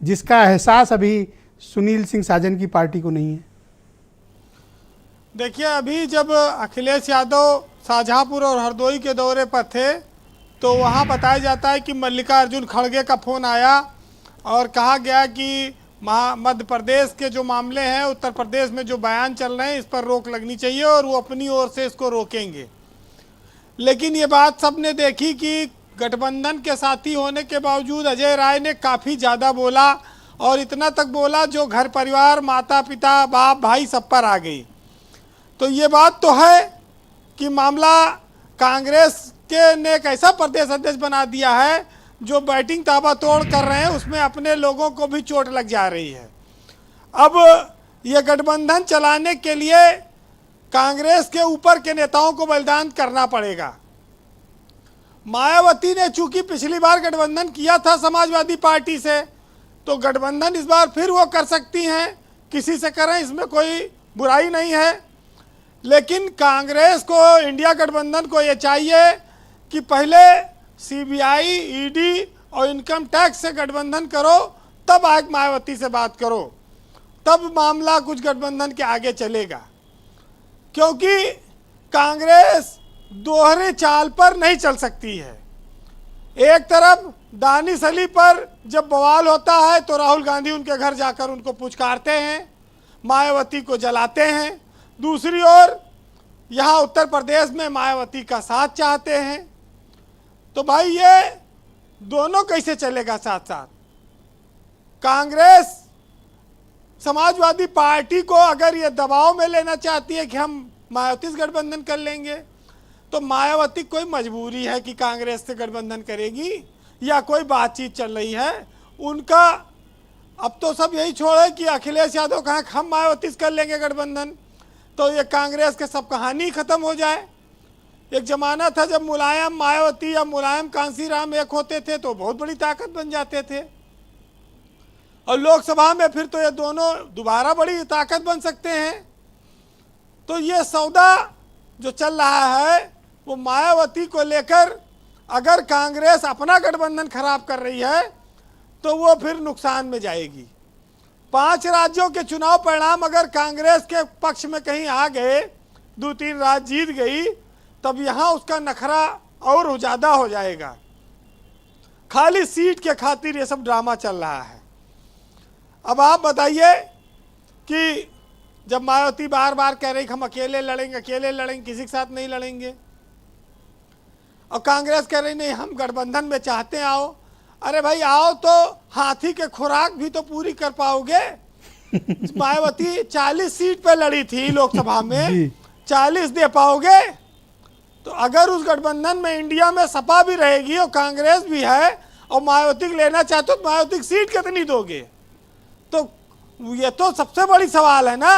जिसका एहसास अभी सुनील सिंह साजन की पार्टी को नहीं है? देखिए, अभी जब अखिलेश यादव शाहजहांपुर और हरदोई के दौरे पर थे तो वहाँ बताया जाता है कि मल्लिकार्जुन खड़गे का फ़ोन आया और कहा गया कि मध्य प्रदेश के जो मामले हैं, उत्तर प्रदेश में जो बयान चल रहे हैं, इस पर रोक लगनी चाहिए और वो अपनी ओर से इसको रोकेंगे। लेकिन ये बात सबने देखी कि गठबंधन के साथी होने के बावजूद अजय राय ने काफ़ी ज़्यादा बोला और इतना तक बोला जो घर परिवार, माता पिता, बाप भाई सब पर आ गई। तो ये बात तो है कि मामला कांग्रेस के ने एक ऐसा प्रदेश अध्यक्ष बना दिया है जो बैटिंग ताबड़तोड़ कर रहे हैं, उसमें अपने लोगों को भी चोट लग जा रही है। अब ये गठबंधन चलाने के लिए कांग्रेस के ऊपर के नेताओं को बलिदान करना पड़ेगा। मायावती ने चूंकि पिछली बार गठबंधन किया था समाजवादी पार्टी से, तो गठबंधन इस बार फिर वो कर सकती हैं, किसी से करें, इसमें कोई बुराई नहीं है। लेकिन कांग्रेस को, इंडिया गठबंधन को ये चाहिए कि पहले सीबीआई, ईडी और इनकम टैक्स से गठबंधन करो, तब आगे मायावती से बात करो, तब मामला कुछ गठबंधन के आगे चलेगा। क्योंकि कांग्रेस दोहरे चाल पर नहीं चल सकती है। एक तरफ दानिश अली पर जब बवाल होता है तो राहुल गांधी उनके घर जाकर उनको पुचकारते हैं, मायावती को जलाते हैं। दूसरी ओर यहाँ उत्तर प्रदेश में मायावती का साथ चाहते हैं। तो भाई ये दोनों कैसे चलेगा साथ साथ? कांग्रेस समाजवादी पार्टी को अगर ये दबाव में लेना चाहती है कि हम मायावती से गठबंधन कर लेंगे, तो मायावती कोई मजबूरी है कि कांग्रेस से गठबंधन करेगी या कोई बातचीत चल रही है उनका? अब तो सब यही छोड़े कि अखिलेश यादव कहें हम मायावती से कर लेंगे गठबंधन, तो ये कांग्रेस के सब कहानी खत्म हो जाए। एक जमाना था जब मुलायम मायावती या मुलायम कांसीराम एक होते थे तो बहुत बड़ी ताकत बन जाते थे, और लोकसभा में फिर तो ये दोनों दोबारा बड़ी ताकत बन सकते हैं। तो ये सौदा जो चल रहा है वो मायावती को लेकर, अगर कांग्रेस अपना गठबंधन खराब कर रही है तो वो फिर नुकसान में जाएगी। 5 राज्यों के चुनाव परिणाम अगर कांग्रेस के पक्ष में कहीं आ गए, 2-3 राज्य जीत गई, तब यहाँ उसका नखरा और ज़्यादा हो जाएगा। खाली सीट के खातिर ये सब ड्रामा चल रहा है। अब आप बताइए कि जब मायावती बार बार कह रही हम अकेले लड़ेंगे, अकेले लड़ेंगे, किसी के साथ नहीं लड़ेंगे, और कांग्रेस कह रही नहीं हम गठबंधन में चाहते हैं आओ। अरे भाई आओ तो हाथी के खुराक भी तो पूरी कर पाओगे। मायावती 40 सीट पे लड़ी थी लोकसभा में, 40 दे पाओगे? तो अगर उस गठबंधन में इंडिया में सपा भी रहेगी और कांग्रेस भी है और मायावती को लेना चाहते हो तो मायावती की सीट कितनी दोगे? तो ये तो सबसे बड़ी सवाल है ना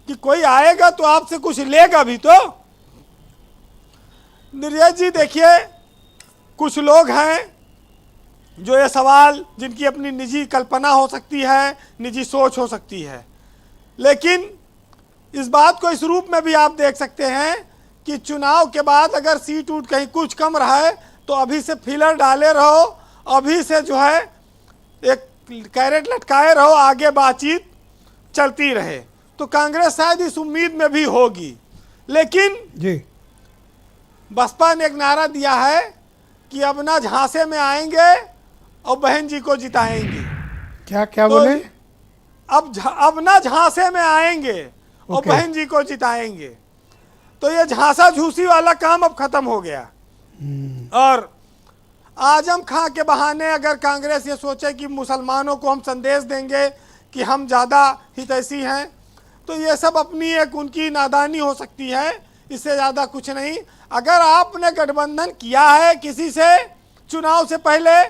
कि कोई आएगा तो आपसे कुछ लेगा भी तो। निर्जय जी देखिए, कुछ लोग हैं जो ये सवाल, जिनकी अपनी निजी कल्पना हो सकती है, निजी सोच हो सकती है, लेकिन इस बात को इस रूप में भी आप देख सकते हैं कि चुनाव के बाद अगर सीट उठ कहीं कुछ कम रहा है तो अभी से फिलर डाले रहो, अभी से जो है एक कैरेट लटकाए रहो, आगे बातचीत चलती रहे। तो कांग्रेस शायद इस उम्मीद में भी होगी। लेकिन जी बसपा ने एक नारा दिया है कि अब ना झांसे में आएंगे और बहन जी को जिताएंगे। क्या क्या तो बोले? अब ना झांसे में आएंगे और बहन जी को जिताएंगे। तो ये झांसा झूसी वाला काम अब खत्म हो गया। और आजम खां के बहाने अगर कांग्रेस ये सोचे कि मुसलमानों को हम संदेश देंगे कि हम ज़्यादा हितैषी हैं, तो ये सब अपनी एक उनकी नादानी हो सकती है, इससे ज़्यादा कुछ नहीं। अगर आपने गठबंधन किया है किसी से चुनाव से पहले,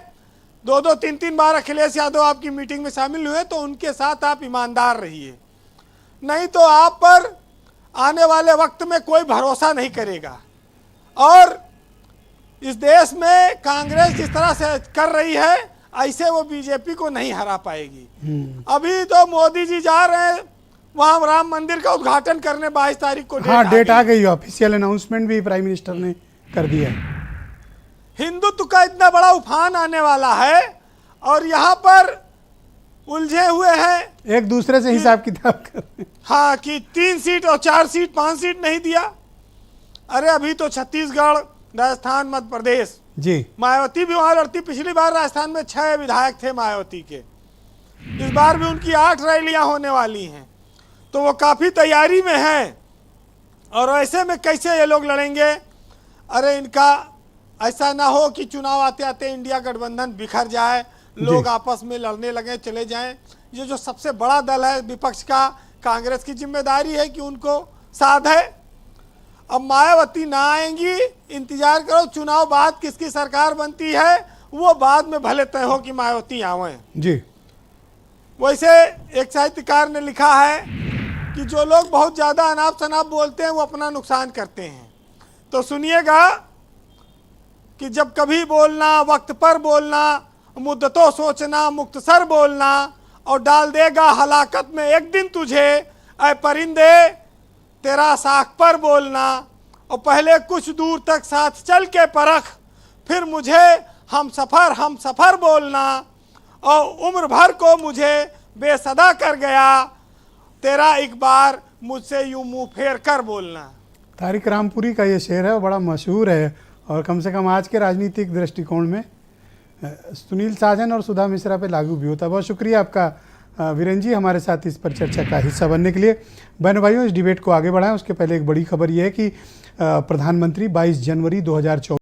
2-2, 3-3 बार अखिलेश यादव आपकी मीटिंग में शामिल हुए, तो उनके साथ आप ईमानदार रहिए, नहीं तो आप पर आने वाले वक्त में कोई भरोसा नहीं करेगा। और इस देश में कांग्रेस जिस तरह से कर रही है ऐसे वो बीजेपी को नहीं हरा पाएगी। अभी तो मोदी जी जा रहे हैं वहाँ राम मंदिर का उद्घाटन करने, 22 तारीख को डेट आ गई। ऑफिशियल अनाउंसमेंट भी प्राइम मिनिस्टर ने कर दिया है। हिंदुत्व का इतना बड़ा उफान आने वाला है और यहाँ पर उलझे हुए हैं। एक दूसरे से हिसाब किताब कर रहे हैं। हाँ, कि 3 सीट और 4 सीट 5 सीट नहीं दिया। अरे अभी तो छत्तीसगढ़, राजस्थान, मध्य प्रदेश, जी मायावती भी वहां लड़ती। पिछली बार राजस्थान में 6 विधायक थे मायावती के, इस बार भी उनकी 8 रैलियां होने वाली हैं, तो वो काफी तैयारी में हैं। और ऐसे में कैसे ये लोग लड़ेंगे? अरे इनका ऐसा ना हो कि चुनाव आते आते इंडिया गठबंधन बिखर जाए, लोग आपस में लड़ने लगे, चले जाएं। ये जो सबसे बड़ा दल है विपक्ष का, कांग्रेस की जिम्मेदारी है कि उनको साध है। अब मायावती ना आएंगी, इंतजार करो, चुनाव बाद किसकी सरकार बनती है वो बाद में भले तय हो कि मायावती आवे। जी वैसे एक साहित्यकार ने लिखा है कि जो लोग बहुत ज्यादा अनाप शनाप बोलते हैं वो अपना नुकसान करते हैं। तो सुनिएगा कि जब कभी बोलना, वक्त पर बोलना, मुद्दतों सोचना, मुख्तसर बोलना, और डाल देगा हलाकत में एक दिन तुझे, ऐ परिंदे तेरा साख पर बोलना। और पहले कुछ दूर तक साथ चल के परख, फिर मुझे हम सफ़र बोलना। और उम्र भर को मुझे बेसदा कर गया, तेरा एक बार मुझसे यूं मुंह फेर कर बोलना। तारिक रामपुरी का ये शेर है, वो बड़ा मशहूर है और कम से कम आज के राजनीतिक दृष्टिकोण में सुनील साजन और सुधा मिश्रा पे लागू भी होता है। बहुत शुक्रिया आपका वीरेन जी, हमारे साथ इस पर चर्चा का हिस्सा बनने के लिए। बहन भाइयों, इस डिबेट को आगे बढ़ाएं उसके पहले एक बड़ी खबर यह है कि प्रधानमंत्री 22 जनवरी 2024